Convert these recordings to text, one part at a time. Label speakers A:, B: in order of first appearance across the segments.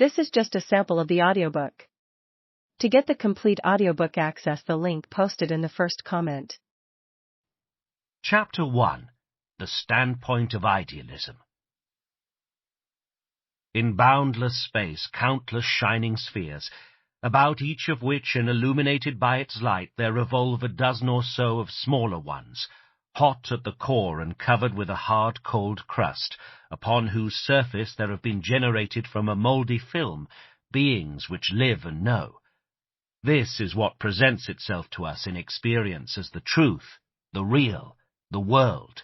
A: This is just a sample of the audiobook. To get the complete audiobook, access the link posted in the first comment.
B: Chapter 1. The Standpoint of Idealism. In boundless space, countless shining spheres, about each of which, and illuminated by its light, there revolve a dozen or so of smaller ones, hot at the core and covered with a hard, cold crust, upon whose surface there have been generated from a mouldy film beings which live and know. This is what presents itself to us in experience as the truth, the real, the world.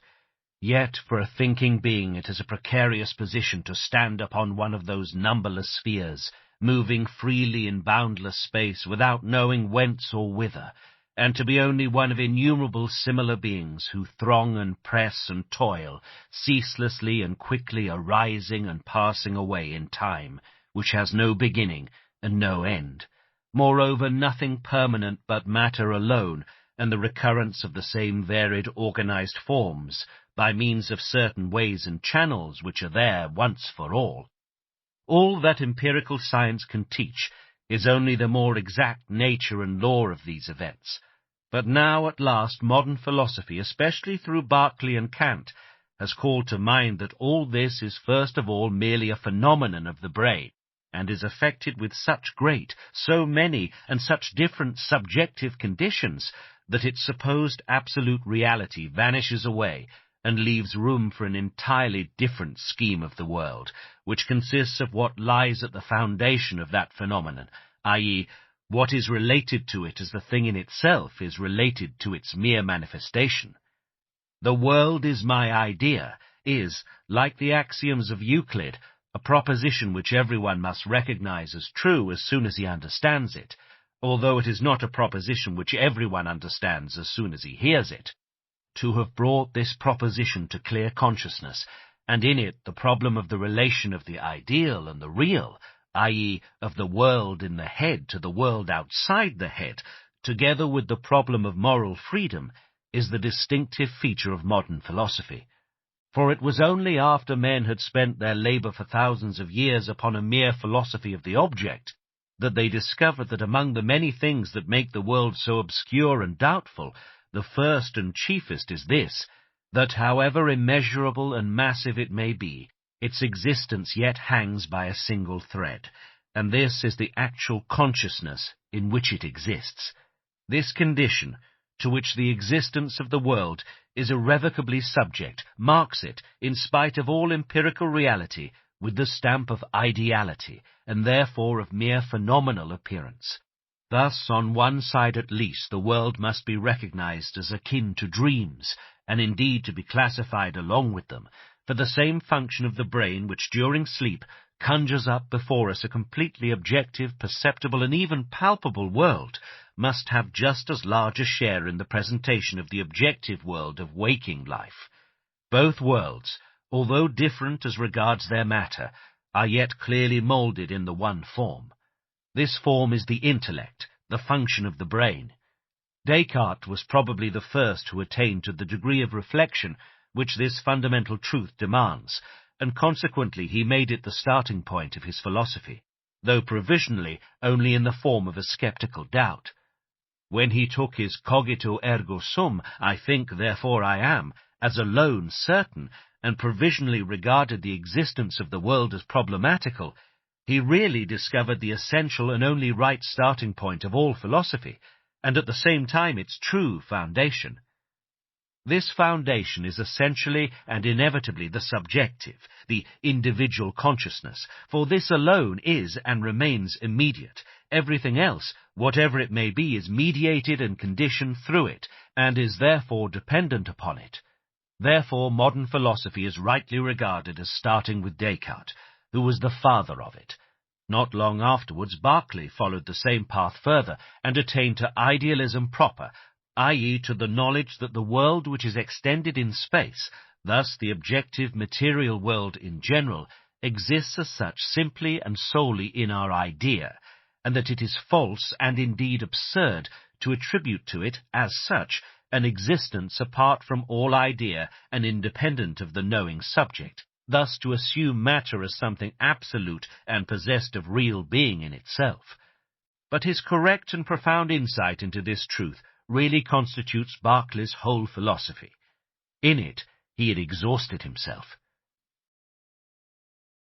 B: Yet for a thinking being it is a precarious position to stand upon one of those numberless spheres, moving freely in boundless space without knowing whence or whither, and to be only one of innumerable similar beings who throng and press and toil, ceaselessly and quickly arising and passing away in time, which has no beginning and no end. Moreover, nothing permanent but matter alone, and the recurrence of the same varied organized forms, by means of certain ways and channels which are there once for all. All that empirical science can teach is only the more exact nature and law of these events. But now at last modern philosophy, especially through Berkeley and Kant, has called to mind that all this is first of all merely a phenomenon of the brain, and is affected with such great, so many, and such different subjective conditions, that its supposed absolute reality vanishes away, and leaves room for an entirely different scheme of the world, which consists of what lies at the foundation of that phenomenon, i.e., what is related to it as the thing in itself is related to its mere manifestation. The world is my idea is, like the axioms of Euclid, a proposition which everyone must recognize as true as soon as he understands it, although it is not a proposition which everyone understands as soon as he hears it. To have brought this proposition to clear consciousness, and in it the problem of the relation of the ideal and the real, i.e., of the world in the head to the world outside the head, together with the problem of moral freedom, is the distinctive feature of modern philosophy. For it was only after men had spent their labor for thousands of years upon a mere philosophy of the object, that they discovered that among the many things that make the world so obscure and doubtful, the first and chiefest is this, that however immeasurable and massive it may be, its existence yet hangs by a single thread, and this is the actual consciousness in which it exists. This condition, to which the existence of the world is irrevocably subject, marks it, in spite of all empirical reality, with the stamp of ideality, and therefore of mere phenomenal appearance. Thus, on one side at least, the world must be recognized as akin to dreams, and indeed to be classified along with them, for the same function of the brain which during sleep conjures up before us a completely objective, perceptible, and even palpable world, must have just as large a share in the presentation of the objective world of waking life. Both worlds, although different as regards their matter, are yet clearly moulded in the one form. This form is the intellect, the function of the brain. Descartes was probably the first who attained to the degree of reflection which this fundamental truth demands, and consequently he made it the starting point of his philosophy, though provisionally only in the form of a sceptical doubt. When he took his cogito ergo sum, I think, therefore I am, as alone certain, and provisionally regarded the existence of the world as problematical, he really discovered the essential and only right starting point of all philosophy, and at the same time its true foundation. This foundation is essentially and inevitably the subjective, the individual consciousness, for this alone is and remains immediate. Everything else, whatever it may be, is mediated and conditioned through it, and is therefore dependent upon it. Therefore modern philosophy is rightly regarded as starting with Descartes, who was the father of it. Not long afterwards, Berkeley followed the same path further, and attained to idealism proper, i.e. to the knowledge that the world which is extended in space, thus the objective material world in general, exists as such simply and solely in our idea, and that it is false and indeed absurd to attribute to it, as such, an existence apart from all idea and independent of the knowing subject. thus to assume matter as something absolute and possessed of real being in itself. But his correct and profound insight into this truth really constitutes Berkeley's whole philosophy. In it, he had exhausted himself.